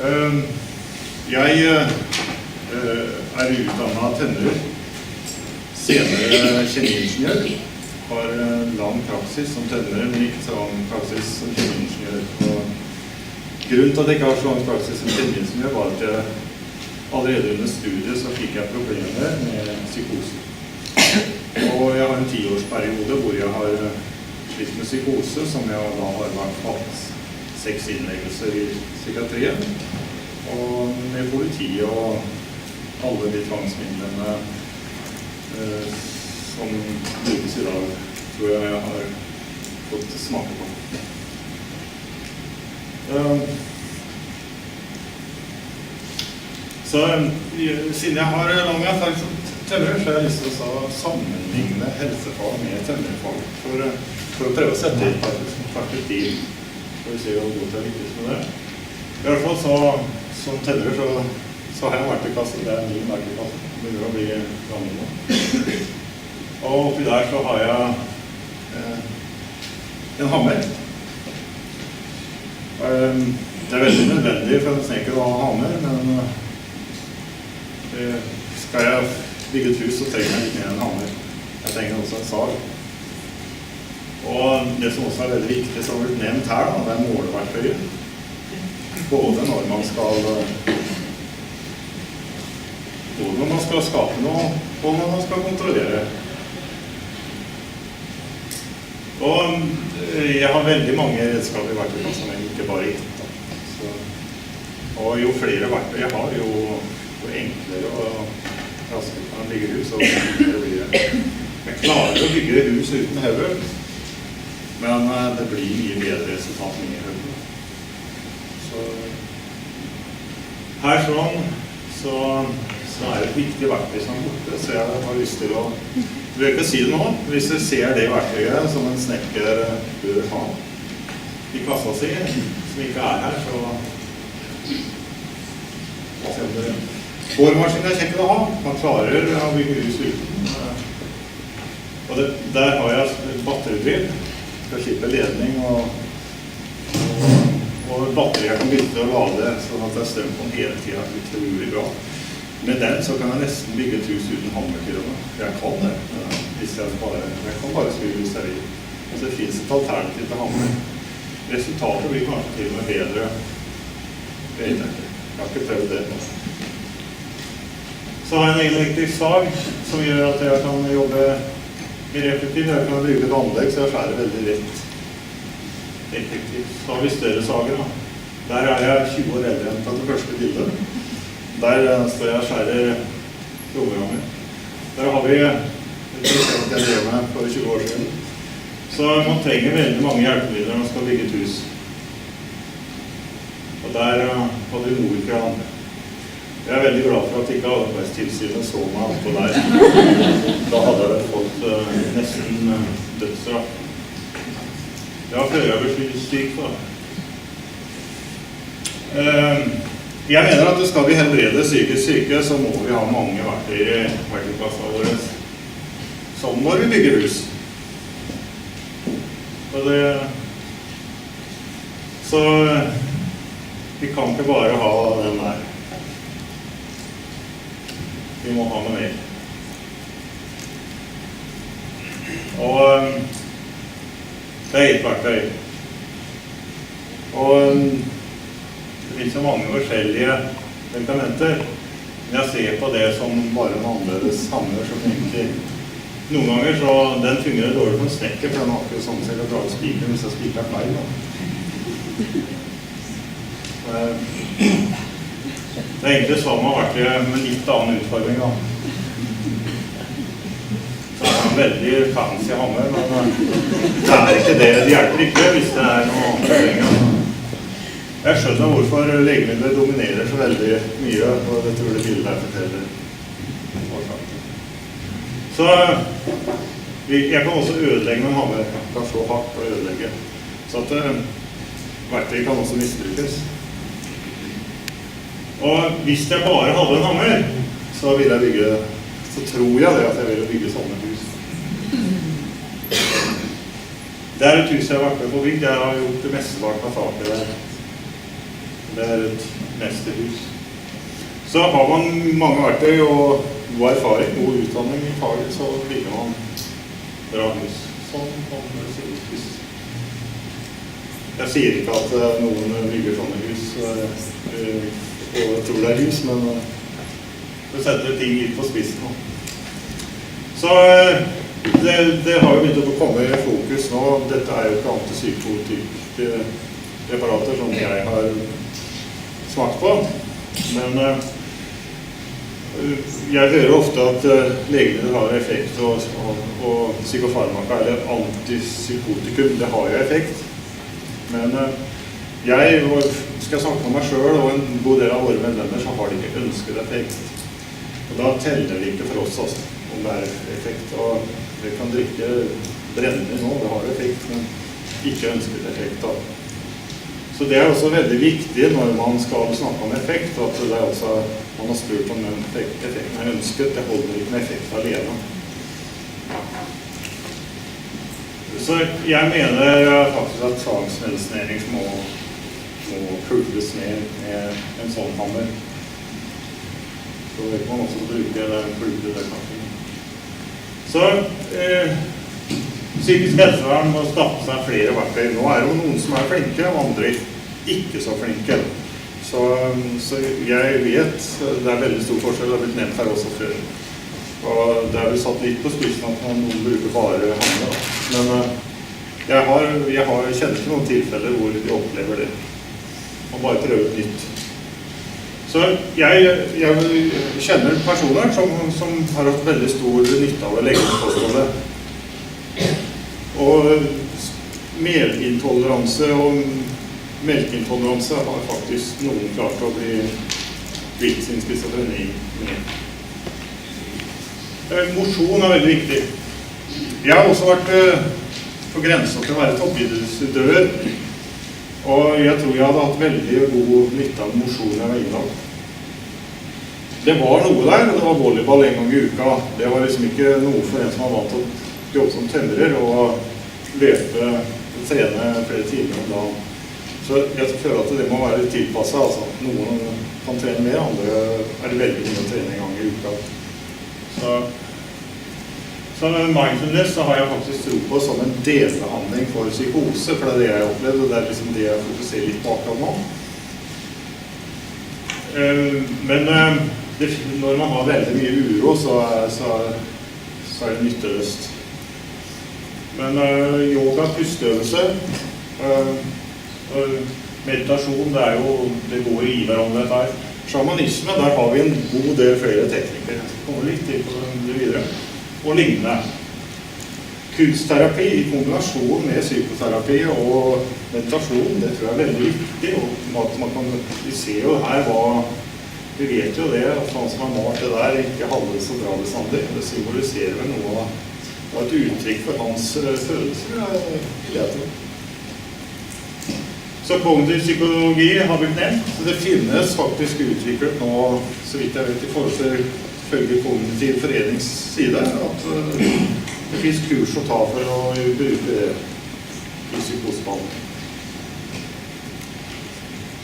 Jeg utdannet tenner, senere kjemiingeniør, har lang praksis som tenner, men ikke så lang praksis som kjemiingeniør. Grunnen til at jeg ikke har så lang praksis som kjemiingeniør var at jeg allerede under studiet så fikk jeg problemer med psykose. Og jeg har en 10-årsperiode hvor jeg har slitt med psykose, som jeg da har hatt 6 innleggelser i psykiatrien. Og med politi og alle de tvangsmidlene som brukes i dag, tror jeg har fått smake på. Så siden jeg har lang erfaring som tømrer, så har jeg lyst til å sammenligne helsefag med tømmerfag for å prøve å sette i perspektiv. For å se hvor godt jeg lykkes med det. I hvert fall så, som tømrer så har jeg vært i kassen. Det min verktøykasse. Det begynner å bli gammel nå. Og oppi der så har jeg en hammer. Det veldig nødvendig for en snekker å ha hammer, men skal jeg bygge et hus, så trenger jeg litt mer enn en hammer. Jeg trenger også en sag. Og det som også veldig viktig, som har blitt nevnt her, det måleverktøyet. Både når man skal skape noe, og når man skal kontrollere. Og jeg har veldig mange redskaper i verktøykassen, men ikke bare ett. Og jo flere verktøy jeg har, jo enklere og raskere kan jeg bygge hus. Og jeg klarer å bygge hus uten høvel, men det blir mye bedre resultat med mye høvel. Så her så er det et viktig verktøy som er borte, så jeg har lyst til å jeg vil ikke si det nå, hvis jeg ser det verktøyet som en snekker bør ha i kassa si, som ikke er her, så Boremaskinen er kjekk å ha, man klarer å bygge hus uten. Og der har jeg batteridrill, skal slippe ledning og batteri jeg kan bytte og lade, sånn at det er strøm på den hele tiden, det er utrolig bra. Med den så kan jeg nesten bygge et hus uten hammer til det. Jeg kan det, hvis jeg kan bare skru hus der i. Altså det finnes et alternativ til hammer. Resultatet blir kanskje til og med bedre. Jeg har ikke prøvd det. Så har jeg en elektrisk sag som gjør at jeg kan jobbe mer effektivt. Jeg kan bruke et anlegg, så jeg skjærer veldig lett effektivt. Så har vi større sager da. Der er jeg 20 år eldre enn det første bildet. Der står jeg og skjærer romrammer. Der har vi et prosjekt jeg drev med for 20 år siden. Så man trenger veldig mange hjelpemidler når man skal bygge et hus. Og der hadde vi Norkran. Jeg er veldig glad for at ikke arbeidstilsynet så meg oppå der. Da hadde jeg fått nesten dødsstraff. Det var før jeg ble syk da. Jeg mener at skal vi helbrede psykisk syke, så må vi ha mange verktøy i verktøykassa våre, som når vi bygger hus. Så vi kan ikke bare ha den der. Vi må ha noe mer. Og det er et verktøy. Og det finnes jo mange forskjellige medikamenter, men jeg ser på det som bare en annerledes hammer som egentlig noen ganger så den fungerer dårlig for en snekker, for den har ikke sånn sett å dra spiker hvis jeg spiker feil. Det er egentlig samme verktøy med litt annen utforming da. Så det er en veldig fancy hammer, men det er ikke det. Det hjelper ikke hvis det er noe annet. Jeg skjønner hvorfor legemidler dominerer så veldig mye, og det tror det bildet her forteller. Så jeg kan også ødelegge med en hammer. Jeg kan slå hardt og ødelegge. Så at verktøy kan også misbrukes. Og hvis jeg bare hadde en hammer, så ville jeg bygge, så tror jeg det at jeg ville bygge sånne hus. Det er et hus jeg har vært med på bygd. Jeg har gjort det meste bak av taket der. Det er et neste hus. Så har man mange verktøy og god erfaring, god utdanning i faget, så bygger man bra hus. Sånn kan det se ut. Jeg sier ikke at noen bygger sånne hus og tror det hus, men det setter ting litt på spissen nå. Så det har jo begynt å komme i fokus nå. Dette jo ikke antipsykotiske preparater som jeg har smakt på, men jeg hører ofte at legemiddel har effekt og psykofarmaka eller antipsykotikum, det har jo effekt. Men jeg skal snakke om meg selv, og en god del av våre medlemmer så har de ikke ønsket effekt. Og da teller det ikke for oss altså, om det effekt. Og det kan drikke brennende nå, det har effekt, men ikke ønsket effekt da. Så det også veldig viktig når man skal snakke om effekt, at det også, man har spurt om den effekten er ønsket, det holder ikke med effekt alene. Så jeg mener faktisk at tvangsmedisinering må pulves med en sånn hammer. Så vet man også bruke den pulve der kanskje. Så psykisk helsevern må skaffe seg flere verktøy. Nå det jo noen som flinke, og andre ikke så flinke. Så jeg vet, det veldig stor forskjell, det har blitt nevnt her også før. Og det vel satt litt på spissen at noen bruker bare hammer. Men jeg kjenner ikke noen tilfeller hvor de opplever det. Man bare prøver nytt. Så jeg kjenner personer som har hatt veldig stor nytte av å legge på kostholdet. Og melintoleranse og melkeintoleranse har faktisk noen klart å bli kvitt sin schizofreni med. Mosjon veldig viktig. Jeg har også vært på grensen til å være toppidrettsutøver, og jeg tror jeg hadde hatt veldig god nytte av mosjon jeg var innlagt. Det var noe der, og det var volleyball en gang i uka. Det var liksom ikke noe for en som var vant til å jobbe som tømrer og løpe og trene flere timer om dagen. Så jeg føler at det må være tilpasset, altså. Noen kan trene mer, andre det veldig mye å trene en gang i uka. Så mindfullness så har jeg faktisk tro på som en delbehandling for psykose, for det jeg har opplevd, og det liksom det jeg fokuserer litt på akkurat nå. Men når man har veldig mye uro, så det nytteløst. Men yoga, pusteøvelse, meditasjon, det går i hverandre dette her. Sjamanisme, der har vi en god del flere teknikker. Jeg skal komme litt til på det videre. Og lignende. Kunstterapi i kombinasjon med psykoterapi og meditasjon, det tror jeg veldig viktig. Og vi ser jo her vi vet jo det, at han som har malt det der ikke hadde så bra bestandig. Det symboliserer vel noe av et uttrykk for hans følelser, jeg tror. Så kognitiv psykologi har blitt nevnt. Det finnes faktisk utviklet nå, så vidt jeg vet, i forhold til følge kognitiv forenings side, at det finnes kurs å ta for å bruke det i psykosebehandling.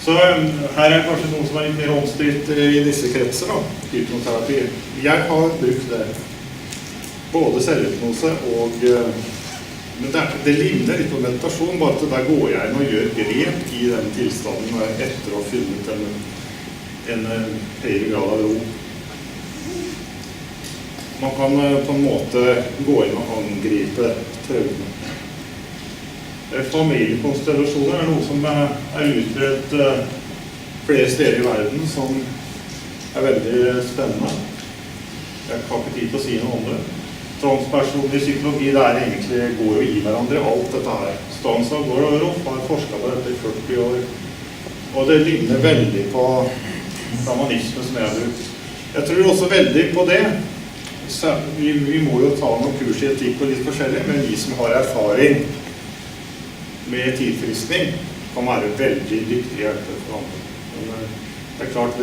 Så her kanskje noe som litt mer omstridt i disse kretser, hypnoterapi. Jeg har brukt det. Både selvhypnose og... Men det ligner litt på meditasjon, bare at der går jeg inn og gjør grep i den tilstanden etter å ha funnet en høyere grad av ro. Man kan på en måte gå inn og angripe traumene. Familiekonstellasjoner noe som utbredt flere steder i verden, som veldig spennende. Jeg har ikke tid til å si noe om det. Transpersonlig psykologi, det egentlig går jo i hverandre, alt dette her. Stansa går og har forsket på dette i 40 år. Og det ligner veldig på sjamanisme som jeg har brukt. Jeg tror også veldig på det. Vi må jo ta noen kurs i etikk og litt forskjellig, men vi som har erfaring med tilfriskning kan være veldig dyktige hjelper for andre. Men det klart,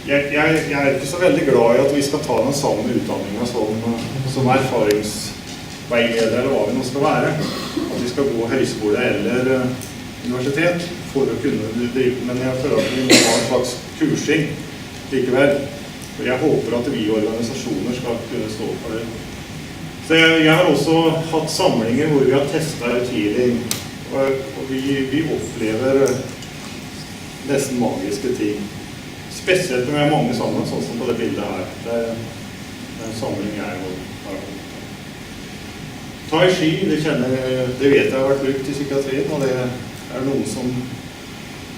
jeg ikke så veldig glad i at vi skal ta den samme utdanningen som erfaringsveileder, eller hva vi nå skal være. At vi skal gå høyskole eller universitet for å kunne drive, men jeg føler at vi må ha en slags kursing likevel. Jeg håper at vi organisasjoner skal kunne stå for det. Så jeg har også hatt samlinger hvor vi har testet healing, og vi opplever nesten magiske ting. Spesielt når vi er mange sammen, sånn som på det bildet her. Det er en samling jeg har holdt. Tai Chi, det vet jeg har vært brukt i psykiatrien, og det er noen som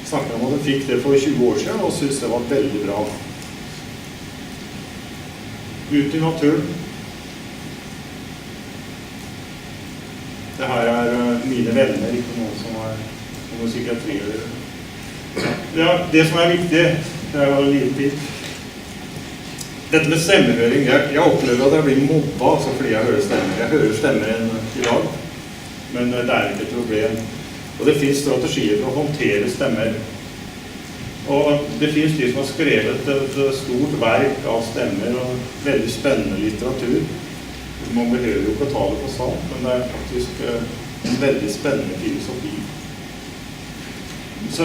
snakker om at de fikk det for 20 år siden, og synes det var veldig bra. Ut i naturen. Det her er mine venner, ikke noen som er noen psykiatrier. Ja, det som er viktig, det er jo lite tid. Dette med stemmehøring, jeg opplever at jeg blir mobba altså fordi jeg hører stemmer. Jeg hører stemmer enn i dag, men det er ikke et problem. Og det finnes strategier for å håndtere stemmer. Og det finnes de som har skrevet et stort verk av stemmer og veldig spennende litteratur. Man behøver jo ikke ta det på sant, men det er faktisk en veldig spennende filosofi. Så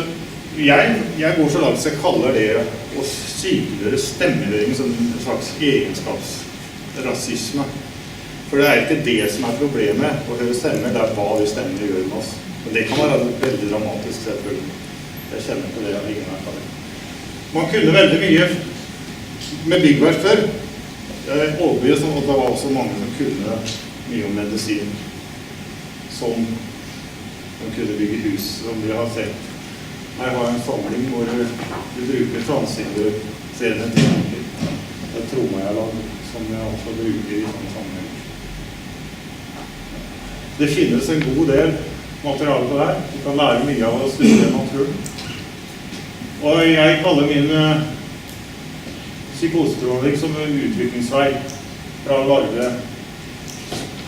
jeg går så langt så jeg kaller det å synliggjøre stemmehøring som en slags egenskapsrasisme. For det er ikke det som er problemet å høre stemmer, det er hva de stemmene gjør med oss. Men det kan være veldig dramatisk selvfølgelig. Jeg kjenner på det av ingen erfaring. Man kunne veldig mye med byggverk før. Jeg er overbevist om at det var også mange som kunne mye om medisin. Som kunne bygge hus, som vi har sett. Her har jeg en samling hvor vi bruker transinder-serende teknikker. Det er trommer jeg har laget, som jeg også bruker i sånne sammenhenger. Det finnes en god del materiale på der. Du kan lære mye av å studere naturen. Og jeg kaller min psykosetråling som en utviklingsvei fra å lage.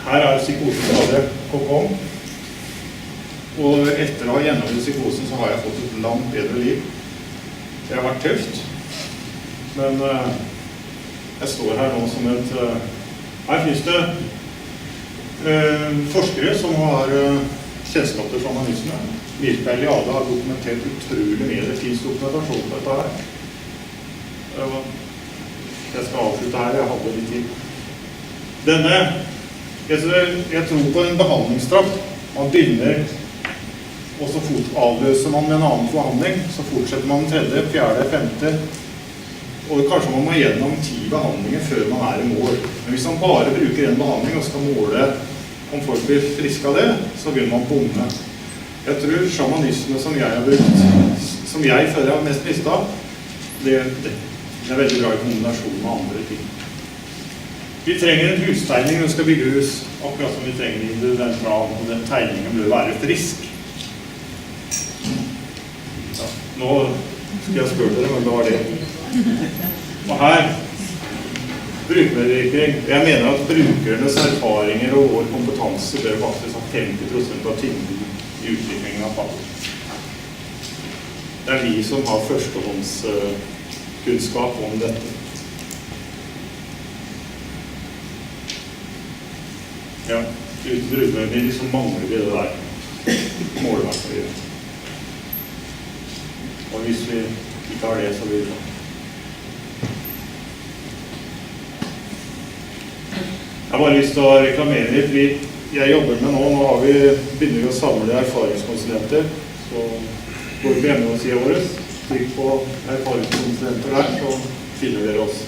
Her er psykoseskadet kokong. Og etter å ha gjennomført psykosen så har jeg fått et langt bedre liv. Det har vært tøft, men jeg står her nå som et... Her finnes det forskere som har kjennskap til sjamanisme. Mikael Jade har dokumentert utrolig mye. Det finnes dokumentasjon på dette her. Jeg skal avslutte her, jeg hadde litt tid. Jeg tror på en behandlingsstraff. Man begynner, og så avløser man med en annen behandling. Så fortsetter man den tredje, fjerde, femte. Og kanskje man må gjennom 10 behandlinger før man er i mål. Men hvis man bare bruker en behandling og skal måle om folk blir friske av det, så begynner man bomme. Jeg tror sjamanisme som jeg har brukt, som jeg føler jeg har mest lyst av, det er veldig bra i kombinasjon med andre ting. Vi trenger en hustegning når vi skal bygge hus, akkurat som vi trenger individuell plan, og den tegningen bør være frisk. Ja, nå skal jeg spørre dere, men det var det. Og her, brukermedvirkning. Jeg mener at brukernes erfaringer og vår kompetanse bør faktisk ha 50% av tyngden i utviklingen av fag. Det er vi som har førstehåndskunnskap om dette. Ja, uten brukermedvirkning så mangler vi det der målverket. Og hvis vi ikke har det, så blir det sånn. Jeg har bare lyst til å reklamere litt. Jeg jobber med nå begynner vi å samle erfaringskonsulenter. Så går vi på hjemmesiden vår, trykk på erfaringskonsulenter der, så finner dere oss.